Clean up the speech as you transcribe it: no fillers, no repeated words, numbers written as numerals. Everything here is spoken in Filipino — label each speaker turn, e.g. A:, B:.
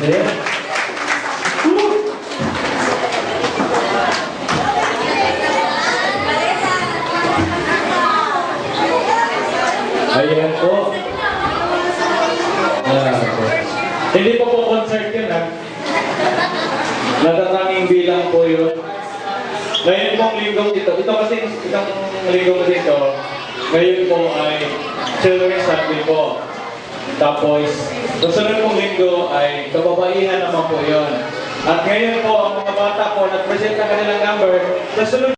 A: Ayan. Ayan po. Hindi po concert yun, ha? Natatanging bilang po yun. Ngayon pong linggo ito kasi, itong linggo kasi ito, ngayon po ay Children's Sunday po. Tapos, susunod pong linggo ay kababaihan naman po yun. At ngayon po, ang mga bata po, nag-present na kanilang number. Susunod